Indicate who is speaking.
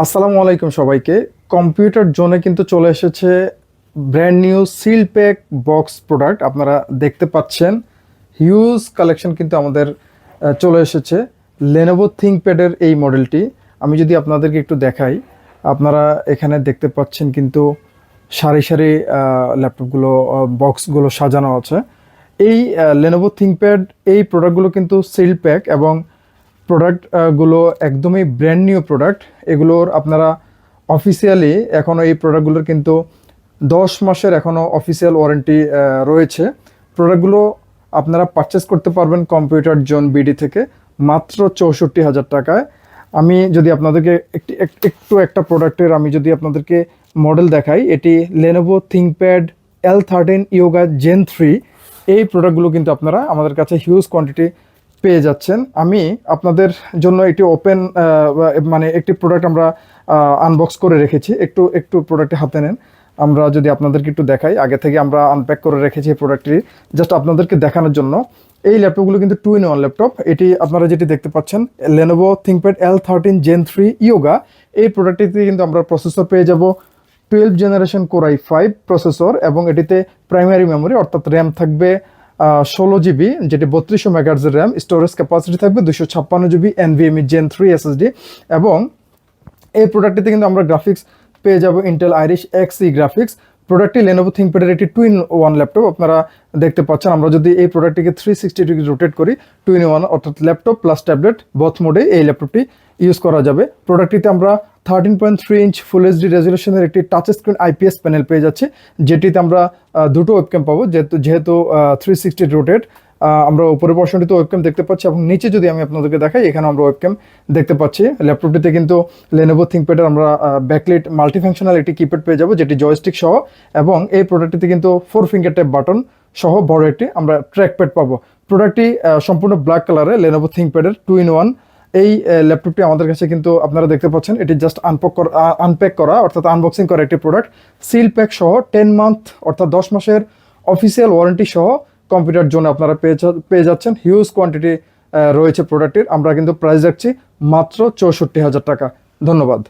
Speaker 1: আসসালামু আলাইকুম সবাইকে। কম্পিউটার জোনে কিন্তু চলে এসেছে brand new seal pack box product. আপনারা দেখতে পাচ্ছেন হিউজ কালেকশন কিন্তু আমাদের চলে এসেছে লেনোভো থিংকপ্যাডের এই মডেলটি। আমি যদি আপনাদেরকে একটু দেখাই, আপনারা এখানে দেখতে পাচ্ছেন কিন্তু সারি সারি ল্যাপটপগুলো বক্সগুলো সাজানো আছে। এই লেনোভো থিংকপ্যাড এই প্রোডাক্টগুলো কিন্তু সিল প্যাক এবং প্রোডাক্টগুলো একদমই ব্র্যান্ড নিউ প্রোডাক্ট। এগুলোর আপনারা অফিসিয়ালি এখনও এই প্রোডাক্টগুলোর কিন্তু 10 মাসের এখনও অফিসিয়াল ওয়ারেন্টি রয়েছে। প্রোডাক্টগুলো আপনারা পারচেস করতে পারবেন কম্পিউটার জোন বিডি থেকে মাত্র 64,000 টাকায়। আমি যদি আপনাদেরকে একটা প্রোডাক্টের আমি যদি আপনাদেরকে মডেল দেখাই, এটি Lenovo ThinkPad L13 yoga gen 3। এই প্রোডাক্টগুলো কিন্তু আপনারা আমাদের কাছে হিউজ কোয়ান্টিটি পেয়ে যাচ্ছেন। আমি আপনাদের জন্য একটি ওপেন মানে একটি প্রোডাক্ট আমরা আনবক্স করে রেখেছি। একটু প্রোডাক্টটি হাতে নেন। আমরা যদি আপনাদেরকে একটু দেখাই, আগে থেকে আমরা আনপ্যাক করে রেখেছি এই প্রোডাক্টটি জাস্ট আপনাদেরকে দেখানোর জন্য। এই ল্যাপটপগুলো কিন্তু 2-in-1 ল্যাপটপ। এটি আপনারা যেটি দেখতে পাচ্ছেন Lenovo ThinkPad L13 gen 3 yoga. এই প্রোডাক্টটিতে কিন্তু আমরা প্রসেসর পেয়ে যাব 12 জেনারেশন কোর i5 প্রসেসর, এবং এটিতে প্রাইমারি মেমোরি অর্থাৎ র্যাম থাকবে 16 GB, যেটি 3200 মেগাহার্টজের র্যাম। স্টোরেজ ক্যাপাসিটি থাকবে 256 GB NVMe Gen 3 SSD। এবং এই প্রোডাক্টটিতে কিন্তু আমরা গ্রাফিক্স পেয়ে যাব ইন্টেল আইরিশ Xe গ্রাফিক্স। প্রোডাক্টটি লেনোভো থিংকপ্যাডের একটি 2-in-1 ল্যাপটপ আপনারা দেখতে পাচ্ছেন। আমরা যদি এই প্রোডাক্টটিকে 360 ডিগ্রি রোটেট করি, 2-in-1 অর্থাৎ ল্যাপটপ প্লাস ট্যাবলেট বোথ মোডে এই ল্যাপটপটি ইউজ করা যাবে। প্রোডাক্টটিতে আমরা 13.3 ইঞ্চ ফুল এইচডি রেজলিউশনের একটি টাচ স্ক্রিন IPS প্যানেল পেয়ে যাচ্ছি, যেটিতে আমরা দুটো ওয়েবক্যাম পাবো। যেহেতু 360 রোটেট, আমরা উপরের পর্শনটিতে ওয়েবক্যাম দেখতে পাচ্ছি, এবং নিচে যদি আমি আপনাদেরকে দেখাই, এখানে আমরা ওয়েবক্যাম দেখতে পাচ্ছি। ল্যাপটপটিতে কিন্তু লেনোভো থিংকপ্যাডের আমরা ব্যাকলাইট মাল্টিফাংশনাল একটি কিপ্যাড পেয়ে যাবো, যেটি জয়স্টিক সহ। এবং এই প্রোডাক্টটিতে কিন্তু 4 ফিঙ্গার টাইপ বাটন সহ বড় একটি আমরা ট্র্যাকপ্যাড পাবো। প্রোডাক্টটি সম্পূর্ণ ব্ল্যাক কালারে লেনোভো থিংকপ্যাডের 2-in-1 এই ল্যাপটপটি আমাদের কাছে কিন্তু আপনারা দেখতে পাচ্ছেন। এটি জাস্ট আনপ্যাক করা অর্থাৎ আনবক্সিং করা একটি প্রোডাক্ট। সিল প্যাক সহ 10 মান্থ অর্থাৎ 10 মাসের অফিসিয়াল ওয়ারেন্টি সহ কম্পিউটার জন্য আপনারা পেয়ে যাচ্ছেন। হিউজ কোয়ান্টিটি রয়েছে প্রোডাক্টের। আমরা কিন্তু প্রাইস রাখছি মাত্র 64,000 টাকা। ধন্যবাদ।